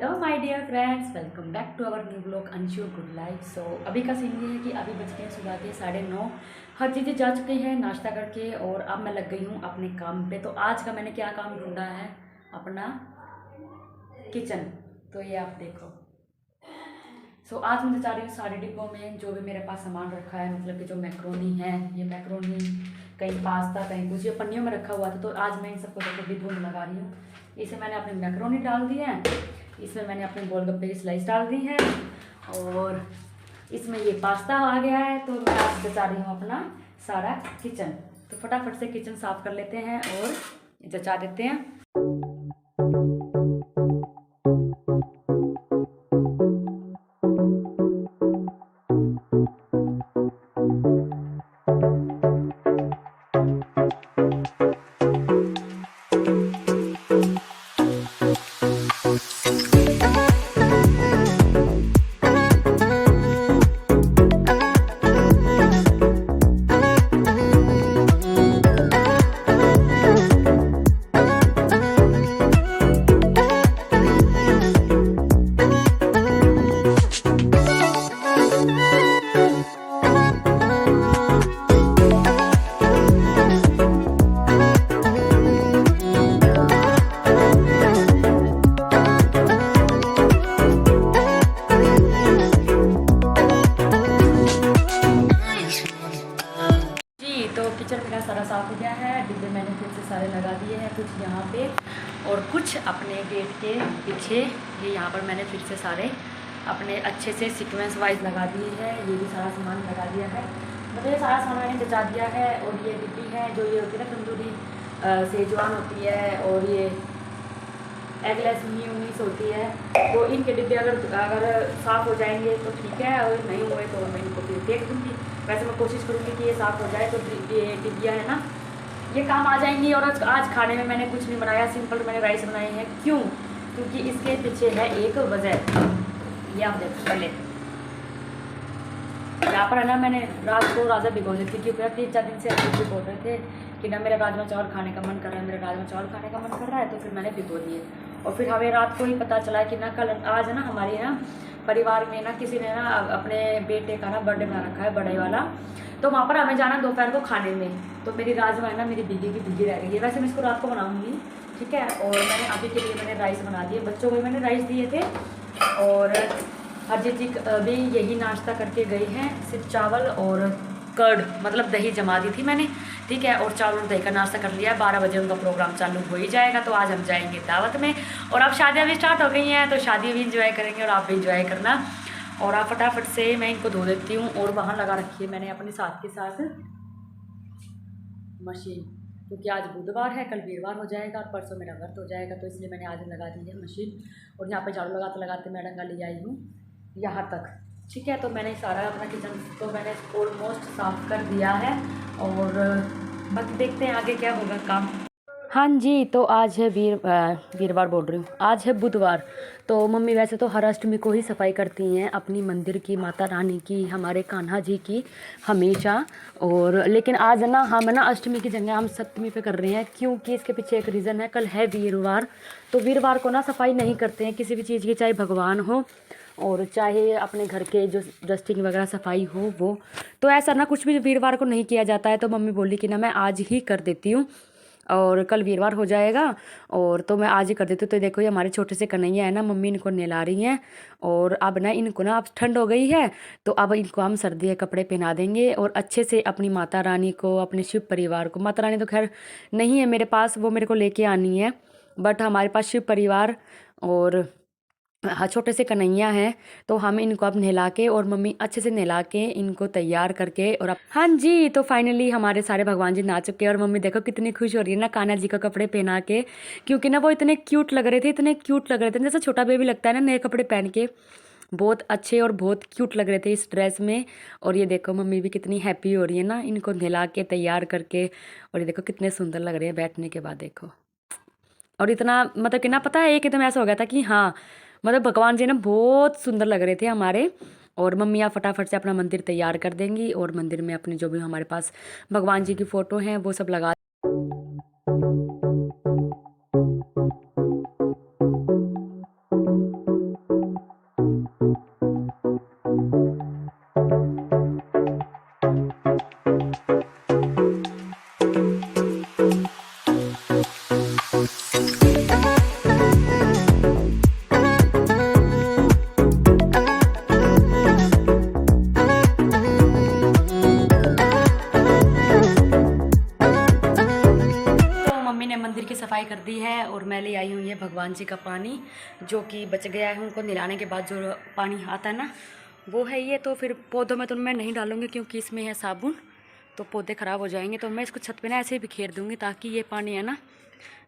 Hello my dear friends, welcome back to our new blog Anshu good life. सो अभी का scene ये है कि अभी बज गए सुबह के 9:30। हर चीज़ें जा चुके हैं नाश्ता करके और अब मैं लग गई हूँ अपने काम पे। तो आज का मैंने क्या काम ढूंढा है, अपना किचन। तो ये आप देखो। आज मैं चाह रही हूँ सारे डिब्बों में जो भी मेरे पास सामान रखा है, मतलब कि जो मैक्रोनी है, ये मैक्रोनी, कहीं पास्ता, कहीं कुछ, ये पन्नियों में रखा हुआ था। तो आज मैं इन सबको देखो डिब्बों में लगा रही हूँ। इसे मैंने अपने मैक्रोनी डाल दी है, इसमें मैंने अपने गोलगप्पे की स्लाइस डाल दी है और इसमें ये पास्ता आ गया है। तो मैं आज जचा रही हूँ अपना सारा किचन। तो फटाफट से किचन साफ कर लेते हैं और जचा देते हैं। तो किचन मेरा सारा साफ़ हो गया है। डिब्बे मैंने फिर से सारे लगा दिए हैं, कुछ यहाँ पे और कुछ अपने गेट के पीछे। ये यहाँ पर मैंने फिर से सारे अपने अच्छे से सीक्वेंस वाइज लगा दिए हैं। ये भी सारा सामान लगा दिया है, मतलब ये सारा सामान मैंने जचा दिया है। और ये डिब्बी है जो ये होती है ना तंदूरी सेजवान होती है, और ये एगलेस मीस होती है। तो इनके डिब्बे अगर साफ़ हो जाएंगे तो ठीक है, और नहीं हुए तो मैं इनको फिर फेंक दूँगी। वैसे मैं कोशिश करूँगी कि ये साफ़ हो जाए तो ये डिब्बियाँ है ना, ये काम आ जाएंगी। और आज खाने में मैंने कुछ नहीं बनाया, सिंपल मैंने राइस बनाए हैं। क्यों? क्योंकि इसके पीछे है एक वजह। ये आप देखो पहले, यहाँ पर है ना, मैंने रात को राजा भिगो दी थी क्योंकि 3-4 दिन से अच्छे बोल रहे थे कि ना मेरा राजमा चावल खाने का मन कर रहा है, मेरा राजमा चावल खाने का मन कर रहा है। तो फिर मैंने भिगो दिए और फिर हमें रात को ही पता चला कि ना कल आज है ना हमारी ना परिवार में ना किसी ने ना अपने बेटे का ना बर्थडे बना रखा है, बड़े वाला। तो वहाँ पर हमें जाना दोपहर को खाने में। तो मेरी राजमा है ना मेरी भीगी की भीगी रह गई है। वैसे मैं इसको रात को बनाऊँगी, ठीक है। और मैंने अभी के लिए मैंने राइस बना दिए, बच्चों को मैंने राइस दिए थे। और हरजीत जी अभी यही नाश्ता करके गई हैं, सिर्फ चावल और कर्ड मतलब दही जमा दी थी मैंने, ठीक है। और चावल और दही का नाश्ता कर लिया है। 12 बजे उनका प्रोग्राम चालू हो ही जाएगा। तो आज हम जाएंगे दावत में। और अब शादियाँ भी स्टार्ट हो गई हैं, तो शादी भी इंजॉय करेंगे और आप भी इंजॉय करना। और आप फटाफट से मैं इनको धो देती हूँ। और वहाँ लगा रखी है मैंने अपने साथ के साथ मशीन, क्योंकि आज बुधवार है, कल वीरवार हो जाएगा और परसों मेरा व्रत हो जाएगा। तो इसलिए मैंने आज लगा दी है मशीन। और यहाँ पे झाड़ू लगाते लगाते मैं डंगा ले आई हूँ यहाँ तक, ठीक है। तो मैंने सारा अपना किचन तो मैंने ऑलमोस्ट साफ़ कर दिया है। और बाकी देखते हैं आगे क्या होगा काम। हाँ जी, तो आज है वीरवार बोल रही हूँ, आज है बुधवार। तो मम्मी वैसे तो हर अष्टमी को ही सफाई करती हैं अपनी मंदिर की, माता रानी की, हमारे कान्हा जी की हमेशा। और लेकिन आज ना हम ना अष्टमी की जगह हम सप्तमी पे कर रहे हैं, क्योंकि इसके पीछे एक रीज़न है। कल है वीरवार, तो वीरवार को ना सफाई नहीं करते हैं किसी भी चीज़ की, चाहे भगवान हो और चाहे अपने घर के जो डस्टिंग वगैरह सफाई हो वो। तो ऐसा ना कुछ भी वीरवार को नहीं किया जाता है। तो मम्मी बोली कि ना मैं आज ही कर देती हूँ और कल वीरवार हो जाएगा। और तो मैं आज ही कर देती हूँ। तो देखो ये हमारे छोटे से कन्हैया है ना, मम्मी इनको नहला रही हैं। और अब ना इनको ना अब ठंड हो गई है, तो अब इनको हम सर्दी के कपड़े पहना देंगे और अच्छे से अपनी माता रानी को, अपने शिव परिवार को, माता रानी तो खैर नहीं है मेरे पास, वो मेरे को लेके आनी है, बट हमारे पास शिव परिवार और हाँ छोटे से कन्हैया हैं। तो हम इनको अब नहला के और मम्मी अच्छे से नहला के इनको तैयार करके और अब हाँ जी, तो फाइनली हमारे सारे भगवान जी नहा चुके हैं। और मम्मी देखो कितनी खुश हो रही है ना कान्हा जी को कपड़े पहना के, क्योंकि ना वो इतने क्यूट लग रहे थे, इतने क्यूट लग रहे थे, जैसे छोटा बेबी लगता है ना नए कपड़े पहन के। बहुत अच्छे और बहुत क्यूट लग रहे थे इस ड्रेस में। और ये देखो मम्मी भी कितनी हैप्पी हो रही है ना इनको नहला के तैयार करके। और ये देखो कितने सुंदर लग रहे हैं बैठने के बाद, देखो। और इतना मतलब कि ना पता है एक एकदम ऐसा हो गया था कि हाँ मतलब भगवान जी ना बहुत सुंदर लग रहे थे हमारे। और मम्मियाँ फटाफट से अपना मंदिर तैयार कर देंगी और मंदिर में अपने जो भी हमारे पास भगवान जी की फ़ोटो हैं वो सब लगा। ने मंदिर की सफाई कर दी है और मैं ले आई हूँ ये भगवान जी का पानी जो कि बच गया है। उनको नहलाने के बाद जो पानी आता है ना वो है ये। तो फिर पौधों में तो मैं नहीं डालूँगी क्योंकि इसमें है साबुन, तो पौधे ख़राब हो जाएंगे। तो मैं इसको छत पे ना ऐसे ही बिखेर दूँगी ताकि ये पानी है ना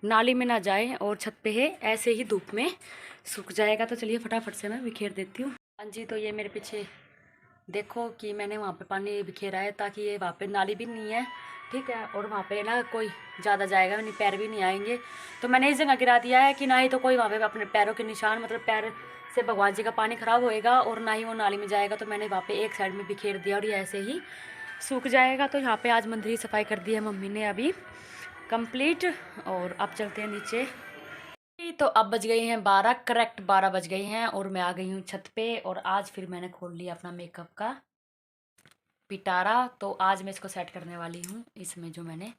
नाली में ना जाए और छत पे है ऐसे ही धूप में सूख जाएगा। तो चलिए फटाफट से मैं बिखेर देती हूँ। हाँ जी, तो ये मेरे पीछे देखो कि मैंने वहाँ पे पानी बिखेरा है ताकि ये वहाँ पे नाली भी नहीं है, ठीक है, और वहाँ पे ना कोई ज़्यादा जाएगा नहीं, पैर भी नहीं आएंगे। तो मैंने इस जगह गिरा दिया है कि ना ही तो कोई वहाँ पे अपने पैरों के निशान, मतलब पैर से भगवान जी का पानी ख़राब होएगा और ना ही वो नाली में जाएगा। तो मैंने वहाँ पे एक साइड में बिखेर दिया और ये ऐसे ही सूख जाएगा। तो यहाँ पर आज मंदिर की सफाई कर दी है मम्मी ने अभी कंप्लीट। और अब चलते हैं नीचे। तो अब बज गई हैं 12, करेक्ट 12 बज गई हैं और मैं आ गई हूँ छत पे। और आज फिर मैंने खोल लिया अपना मेकअप का पिटारा। तो आज मैं इसको सेट करने वाली हूँ। इसमें जो मैंने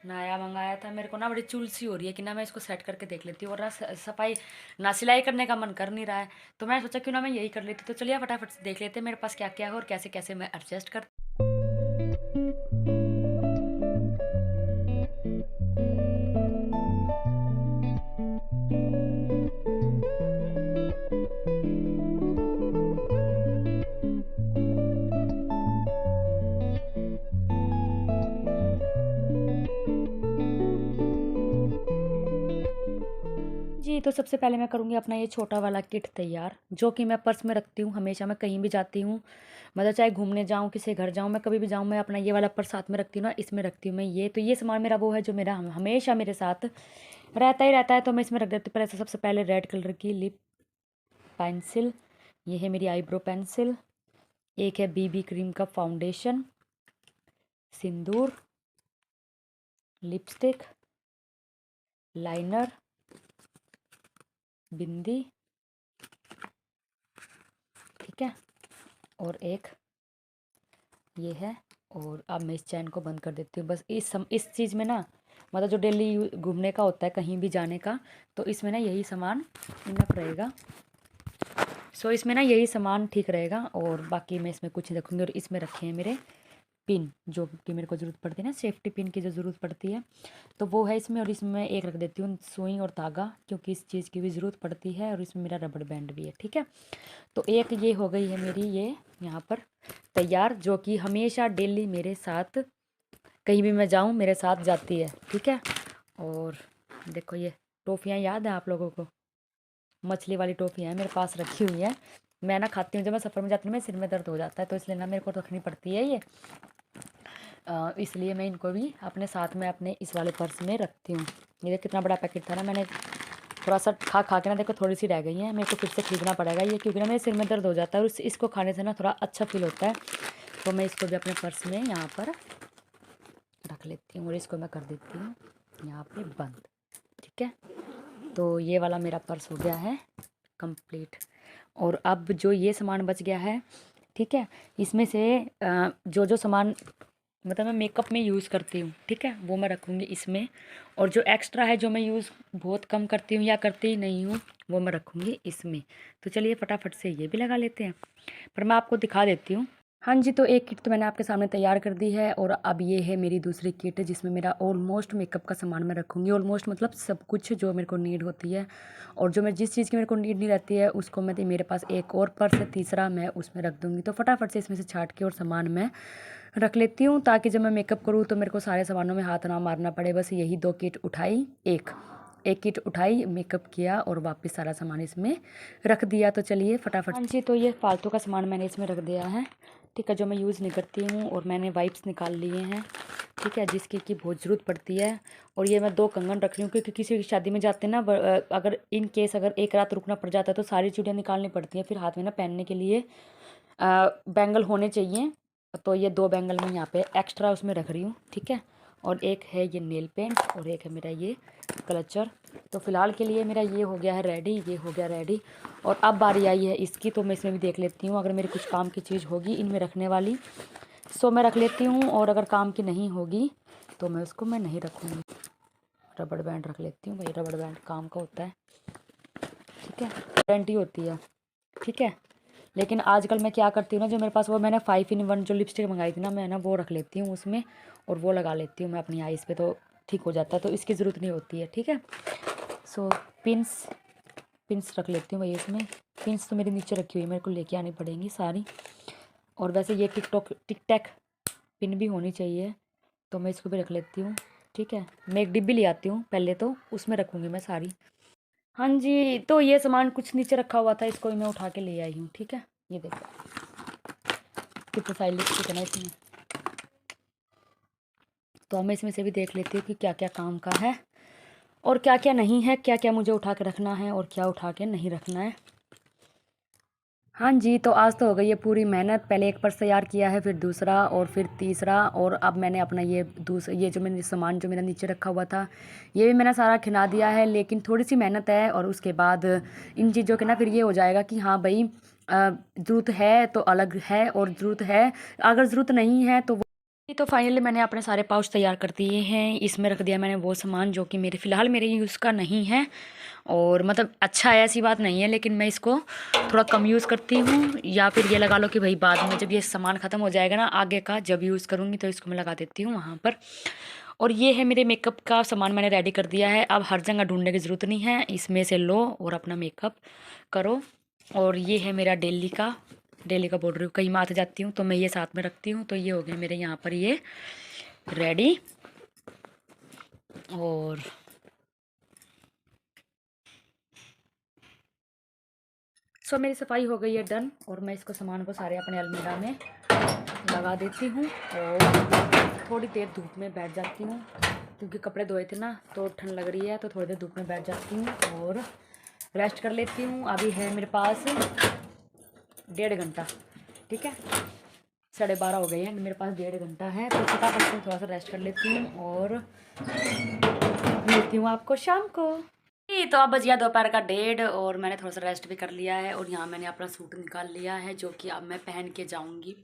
नया मंगाया था, मेरे को ना बड़ी चुल सी हो रही है कि ना मैं इसको सेट करके देख लेती हूँ। और ना सफाई ना सिलाई करने का मन कर नहीं रहा है, तो मैं सोचा क्यों ना मैं यही कर लेती। तो चलिए फटाफट से देख लेते हैं मेरे पास क्या क्या है और कैसे कैसे मैं एडजस्ट कर। जी, तो सबसे पहले मैं करूँगी अपना ये छोटा वाला किट तैयार, जो कि मैं पर्स में रखती हूँ हमेशा। मैं कहीं भी जाती हूँ, मतलब चाहे घूमने जाऊँ, किसी घर जाऊँ, मैं कभी भी जाऊँ, मैं अपना ये वाला पर्स साथ में रखती हूँ ना, इसमें रखती हूँ मैं ये। तो ये सामान मेरा वो है जो मेरा हमेशा मेरे साथ रहता ही रहता है। तो मैं इसमें रख देती हूँ। पहले सबसे पहले रेड कलर की लिप पेंसिल, ये है मेरी आईब्रो पेंसिल। एक है बीबी क्रीम का फाउंडेशन, सिंदूर, लिपस्टिक, लाइनर, बिंदी, ठीक है, और एक ये है। और अब मैं इस चैन को बंद कर देती हूँ। बस इस चीज़ में ना, मतलब जो डेली घूमने का होता है, कहीं भी जाने का, तो इसमें ना यही सामान इनफ रहेगा। सो इसमें ना यही सामान ठीक रहेगा और बाकी मैं इसमें कुछ नहीं रखूँगी। और इसमें रखे हैं मेरे पिन, जो कि मेरे को ज़रूरत पड़ती है ना, सेफ्टी पिन की जो ज़रूरत पड़ती है, तो वो है इसमें। और इसमें एक रख देती हूँ सुई और धागा, क्योंकि इस चीज़ की भी ज़रूरत पड़ती है। और इसमें मेरा रबड़ बैंड भी है, ठीक है। तो एक ये हो गई है मेरी ये यहाँ पर तैयार, जो कि हमेशा डेली मेरे साथ कहीं भी मैं जाऊँ मेरे साथ जाती है, ठीक है। और देखो ये टॉफ़ियाँ याद है आप लोगों को, मछली वाली टॉफ़ियाँ मेरे पास रखी हुई है। मैं ना खाती हूँ, जब मैं सफ़र में जाती हूँ मेरे सिर में दर्द हो जाता है, तो इसलिए ना मेरे को रखनी पड़ती है ये। इसलिए मैं इनको भी अपने साथ में अपने इस वाले पर्स में रखती हूँ। ये कितना बड़ा पैकेट था ना, मैंने थोड़ा सा खा खा के ना देखो थोड़ी सी रह गई है। मेरे को फिर से खरीदना पड़ेगा ये, क्योंकि ना मेरे सिर में दर्द हो जाता है और इसको खाने से ना थोड़ा अच्छा फील होता है। तो मैं इसको भी अपने पर्स में यहाँ पर रख लेती हूँ और इसको मैं कर देती हूँ यहाँ पे बंद, ठीक है। तो ये वाला मेरा पर्स हो गया है कंप्लीट। और अब जो ये सामान बच गया है, ठीक है, इसमें से जो जो सामान मतलब मैं मेकअप में यूज़ करती हूँ, ठीक है, वो मैं रखूँगी इसमें। और जो एक्स्ट्रा है, जो मैं यूज़ बहुत कम करती हूँ या करती ही नहीं हूँ, वो मैं रखूँगी इसमें। तो चलिए फटाफट से ये भी लगा लेते हैं, पर मैं आपको दिखा देती हूँ। हाँ जी, तो एक किट तो मैंने आपके सामने तैयार कर दी है और अब ये है मेरी दूसरी किट, जिसमें मेरा ऑलमोस्ट मेकअप का सामान मैं रखूँगी। ऑलमोस्ट मतलब सब कुछ जो मेरे को नीड होती है, और जो मैं जिस चीज़ की मेरे को नीड नहीं रहती है उसको मैं, मेरे पास एक और पर्स है तीसरा, मैं उसमें रख दूँगी। तो फटाफट से इसमें से छाट के और सामान मैं रख लेती हूँ, ताकि जब मैं मेकअप करूँ तो मेरे को सारे सामानों में हाथ ना मारना पड़े। बस यही दो किट उठाई, एक किट उठाई, मेकअप किया और वापस सारा सामान इसमें रख दिया। तो चलिए फटाफट। हाँ जी, तो ये फालतू का सामान मैंने इसमें रख दिया है, ठीक है, जो मैं यूज़ नहीं करती हूँ। और मैंने वाइप्स निकाल लिए हैं, ठीक है, जिसकी की बहुत ज़रूरत पड़ती है। और ये मैं 2 कंगन रख रही हूँ, क्योंकि किसी की शादी में जाते हैं ना, अगर इन केस अगर एक रात रुकना पड़ जाता है तो सारी चूड़ियाँ निकालनी पड़ती हैं, फिर हाथ में ना पहनने के लिए बैंगल होने चाहिए। तो ये 2 बैंगल मैं यहाँ पे एक्स्ट्रा उसमें रख रही हूँ, ठीक है। और एक है ये नेल पेंट और एक है मेरा ये क्लचर। तो फ़िलहाल के लिए मेरा ये हो गया है रेडी, ये हो गया रेडी। और अब बारी आई है इसकी, तो मैं इसमें भी देख लेती हूँ, अगर मेरी कुछ काम की चीज़ होगी इनमें रखने वाली, सो मैं रख लेती हूँ। और अगर काम की नहीं होगी तो मैं उसको मैं नहीं रखूँगी। रबड़ बैंड रख लेती हूँ भाई, रबड़ बैंड काम का होता है, ठीक है, गारंटी होती है, ठीक है। लेकिन आजकल मैं क्या करती हूँ ना, जो मेरे पास वो मैंने 5 in 1 जो लिपस्टिक मंगाई थी ना, मैं ना वो रख लेती हूँ उसमें, और वो लगा लेती हूँ मैं अपनी आईज़ पे। तो ठीक हो जाता है, तो इसकी ज़रूरत नहीं होती है। ठीक है, सो पिंस रख लेती हूँ भाई। इसमें पिंस तो मेरी नीचे रखी हुई है, मेरे को लेके आनी पड़ेंगी सारी। और वैसे ये टिक टैक पिन भी होनी चाहिए, तो मैं इसको भी रख लेती हूँ। ठीक है, मैं एक डिब्बी ले आती हूँ पहले, तो उसमें रखूँगी मैं सारी। हाँ जी, तो ये सामान कुछ नीचे रखा हुआ था, इसको भी मैं उठा के ले आई हूँ। ठीक है, ये देखो कितने सारी लिपस्टिक है ना इसमें। तो मैं इसमें से भी देख लेती हूँ कि क्या क्या काम का है और क्या क्या नहीं है, क्या क्या मुझे उठा के रखना है और क्या उठा के नहीं रखना है। हाँ जी, तो आज तो हो गई है पूरी मेहनत। पहले एक पर्स तैयार किया है, फिर दूसरा और फिर तीसरा, और अब मैंने अपना ये जो मैंने सामान जो मेरा नीचे रखा हुआ था, ये भी मैंने सारा खिला दिया है। लेकिन थोड़ी सी मेहनत है, और उसके बाद इन चीज़ों के ना फिर ये हो जाएगा कि हाँ भाई, ज़रूरत है तो अलग है, और ज़रूरत है, अगर ज़रूरत नहीं है तो फाइनली मैंने अपने सारे पाउच तैयार कर दिए हैं। इसमें रख दिया मैंने वो सामान जो कि फ़िलहाल मेरे यूज़ का नहीं है, और मतलब अच्छा है ऐसी बात नहीं है, लेकिन मैं इसको थोड़ा कम यूज़ करती हूँ। या फिर ये लगा लो कि भाई बाद में जब ये सामान ख़त्म हो जाएगा ना, आगे का जब यूज़ करूँगी तो इसको मैं लगा देती हूँ वहाँ पर। और ये है मेरे मेकअप का सामान, मैंने रेडी कर दिया है। अब हर जगह ढूंढने की ज़रूरत नहीं है, इसमें से लो और अपना मेकअप करो। और ये है मेरा डेली का बॉर्डर। कहीं मैं आते जाती हूँ तो मैं ये साथ में रखती हूँ। तो ये हो गया मेरे यहाँ पर ये रेडी। और सो मेरी सफाई हो गई है डन, और मैं इसको सामान को सारे अपने अलमीरा में लगा देती हूँ। और थोड़ी देर धूप में बैठ जाती हूँ, क्योंकि कपड़े धोए थे ना, तो ठंड लग रही है, तो थोड़ी देर धूप में बैठ जाती हूँ और रेस्ट कर लेती हूँ। अभी है मेरे पास 1.5 घंटा। ठीक है, 12:30 हो गए हैं, मेरे पास 1.5 घंटा है, तो फटाफट से थोड़ा सा रेस्ट कर लेती हूँ और मिलती हूँ आपको शाम को। तो अब बज गया दोपहर का 1:30, और मैंने थोड़ा सा रेस्ट भी कर लिया है। और यहाँ मैंने अपना सूट निकाल लिया है, जो कि अब मैं पहन के जाऊँगी।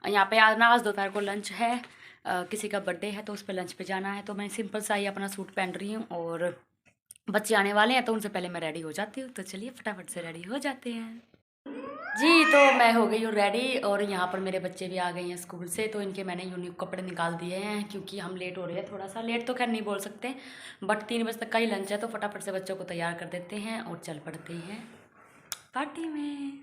यहाँ पे आज दोपहर को लंच है, किसी का बर्थडे है, तो उस पर लंच पे जाना है। तो मैं सिंपल सा ही अपना सूट पहन रही हूँ, और बच्चे आने वाले हैं, तो उनसे पहले मैं रेडी हो जाती हूँ। तो चलिए फटाफट से रेडी हो जाते हैं जी। तो मैं हो गई हूँ रेडी, और यहाँ पर मेरे बच्चे भी आ गए हैं स्कूल से, तो इनके मैंने यूनिक कपड़े निकाल दिए हैं, क्योंकि हम लेट हो रहे हैं। थोड़ा सा लेट तो खैर नहीं बोल सकते, बट 3 बजे तक का ही लंच है, तो फटाफट से बच्चों को तैयार कर देते हैं और चल पड़ते हैं पार्टी में।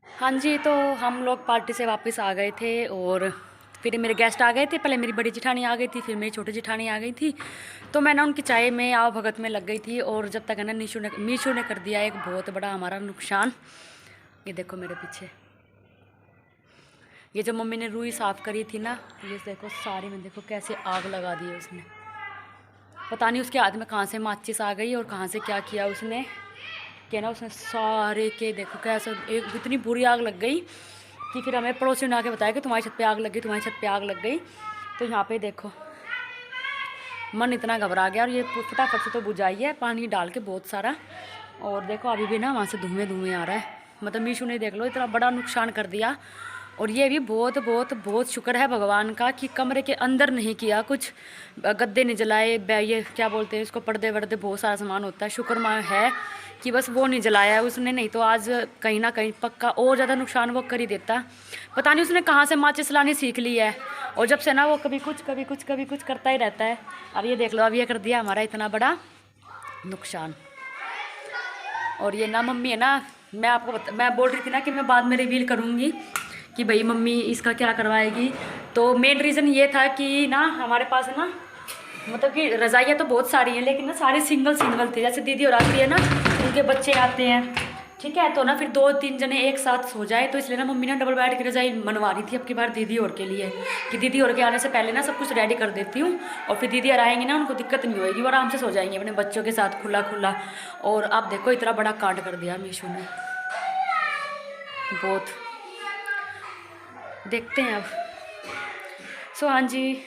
हाँ जी, तो हम लोग पार्टी से वापस आ गए थे, और फिर मेरे गेस्ट आ गए थे। पहले मेरी बड़ी जेठानी आ गई थी, फिर मेरी छोटी जेठानी आ गई थी। तो मैं ना उनकी चाय में आओ भगत में लग गई थी, और जब तक है ना मीशू ने कर दिया एक बहुत बड़ा हमारा नुकसान। ये देखो मेरे पीछे, ये जो मम्मी ने रुई साफ़ करी थी ना, ये देखो सारी में देखो कैसे आग लगा दी है उसने। पता नहीं उसके हाथ में कहाँ से माचिस आ गई और कहाँ से क्या किया उसने, कि ना उसने सारे के देखो कैसे एक इतनी बुरी आग लग गई कि फिर हमें पड़ोसियों ने आके बताया कि तुम्हारी छत पे आग लग गई, तुम्हारी छत पे आग लग गई। तो यहाँ पे देखो मन इतना घबरा गया, और ये फटाफट से तो बुझाई है पानी डाल के बहुत सारा। और देखो अभी भी ना वहाँ से धुएं आ रहा है। मतलब मीशू ने देख लो इतना बड़ा नुकसान कर दिया। और ये भी बहुत बहुत बहुत शुक्र है भगवान का कि कमरे के अंदर नहीं किया कुछ, गद्दे नहीं जलाए, ये क्या बोलते हैं इसको, पर्दे वर्दे, बहुत सारा सामान होता है। शुक्र है कि बस वो नहीं जलाया है उसने, नहीं तो आज कहीं ना कहीं पक्का और ज़्यादा नुकसान वो कर ही देता। पता नहीं उसने कहाँ से माचिस लानी सीख ली है, और जब से ना वो कभी कुछ करता ही रहता है। अब ये देख लो, अब ये कर दिया हमारा इतना बड़ा नुकसान। और ये ना मम्मी है ना, मैं बोल रही थी ना कि मैं बाद में रिवील करूँगी कि भाई मम्मी इसका क्या करवाएगी। तो मेन रीज़न ये था कि ना हमारे पास है ना, मतलब कि रज़ाइयाँ तो बहुत सारी हैं, लेकिन ना सारे सिंगल थे। जैसे दीदी और आती है ना, उनके बच्चे आते हैं, ठीक है, तो ना फिर 2-3 जने एक साथ सो जाए, तो इसलिए ना मम्मी ने डबल बेड की रज़ाई मनवा रही थी अब की बार दीदी और के लिए, कि दीदी और के आने से पहले ना सब कुछ रेडी कर देती हूँ, और फिर दीदी और आएंगे ना, उनको दिक्कत नहीं होएगी, वो आराम से सो जाएंगे अपने बच्चों के साथ खुला। और अब देखो इतना बड़ा कांड कर दिया मीशू ने, बहुत। देखते हैं अब। सो हाँ जी,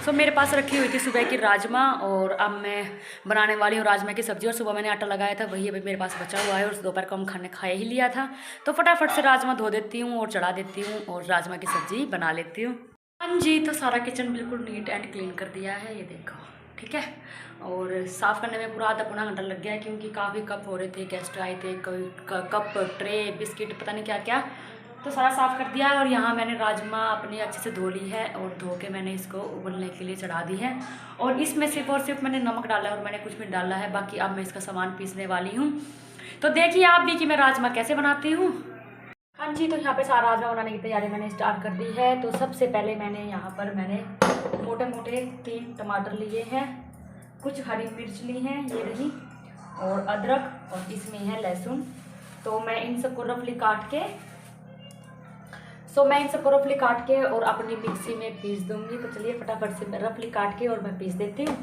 मेरे पास रखी हुई थी सुबह की राजमा, और अब मैं बनाने वाली हूँ राजमा की सब्ज़ी। और सुबह मैंने आटा लगाया था, वही अभी मेरे पास बचा हुआ है, और दोपहर को हम खाए ही लिया था। तो फटाफट से राजमा धो देती हूँ और चढ़ा देती हूँ, और राजमा की सब्ज़ी बना लेती हूँ। हाँ जी, तो सारा किचन बिल्कुल नीट एंड क्लीन कर दिया है, ये देखो, ठीक है। और साफ़ करने में पूरा आधा पौना घंटा लग गया है, क्योंकि काफ़ी कप हो रहे थे, गेस्ट आए थे, कोई कप, ट्रे, बिस्किट, पता नहीं क्या क्या, तो सारा साफ़ कर दिया है और यहाँ मैंने राजमा अपनी अच्छे से धो ली है और धो के मैंने इसको उबलने के लिए चढ़ा दी है। और इसमें सिर्फ और सिर्फ मैंने नमक डाला है और मैंने कुछ भी डाला है। बाकी अब मैं इसका सामान पीसने वाली हूँ। तो देखिए आप भी कि मैं राजमा कैसे बनाती हूँ। हाँ जी, तो यहाँ पे सारा राजमा बनाने की तैयारी मैंने स्टार्ट कर दी है। तो सबसे पहले यहाँ पर मैंने मोटे मोटे 3 टमाटर लिए हैं, कुछ हरी मिर्च ली हैं, ये रही, और अदरक, और इसमें है लहसुन। तो मैं इन सबको रफली काट के और अपनी मिक्सी में पीस दूंगी। तो चलिए फटाफट से मैं रफली काट के और मैं पीस देती हूँ।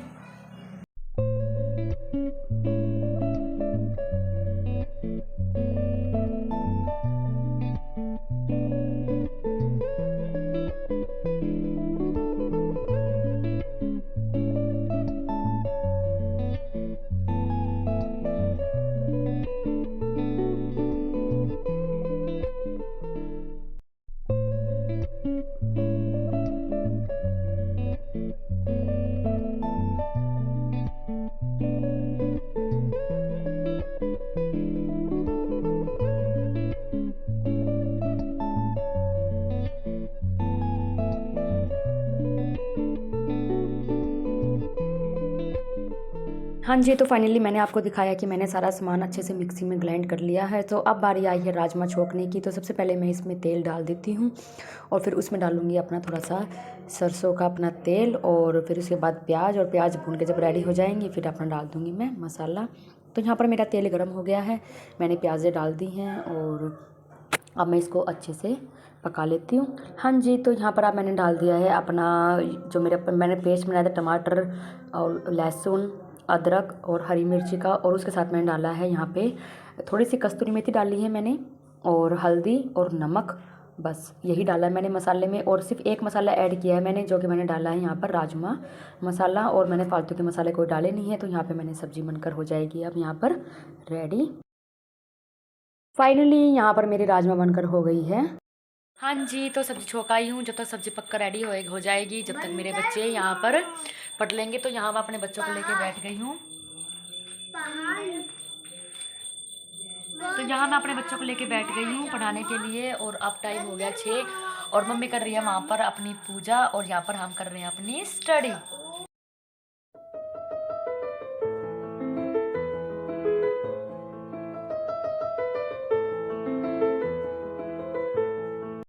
हाँ जी, तो फाइनली मैंने आपको दिखाया कि मैंने सारा सामान अच्छे से मिक्सी में ग्राइंड कर लिया है। तो अब बारी आई है राजमा छोंकने की। तो सबसे पहले मैं इसमें तेल डाल देती हूँ और फिर उसमें डालूँगी अपना थोड़ा सा सरसों का अपना तेल, और फिर उसके बाद प्याज, और प्याज भून के जब रेडी हो जाएंगी फिर अपना डाल दूँगी मैं मसाला। तो यहाँ पर मेरा तेल गर्म हो गया है, मैंने प्याज़ें डाल दी हैं और अब मैं इसको अच्छे से पका लेती हूँ। हाँ जी, तो यहाँ पर अब मैंने डाल दिया है अपना जो मैंने पेस्ट बनाया था, टमाटर और लहसुन, अदरक और हरी मिर्ची का, और उसके साथ मैंने डाला है यहाँ पे थोड़ी सी कस्तूरी मेथी डाली है मैंने, और हल्दी और नमक, बस यही डाला है मैंने मसाले में। और सिर्फ एक मसाला ऐड किया है मैंने, जो कि मैंने डाला है यहाँ पर राजमा मसाला, और मैंने फालतू के मसाले कोई डाले नहीं है। तो यहाँ पे मैंने सब्ज़ी बनकर हो जाएगी अब यहाँ पर रेडी। फाइनली यहाँ पर मेरी राजमा बनकर हो गई है। हाँ जी, तो सब्ज़ी छोकाई हूँ। जब तक सब्ज़ी पककर रेडी हो जाएगी, जब तक मेरे बच्चे यहाँ पर पढ़ लेंगे। तो यहाँ मैं अपने बच्चों को लेके बैठ गई हूँ। पढ़ाने के लिए, और अब टाइम हो गया 6 और मम्मी कर रही है वहाँ पर अपनी पूजा और यहाँ पर हम कर रहे हैं अपनी स्टडी।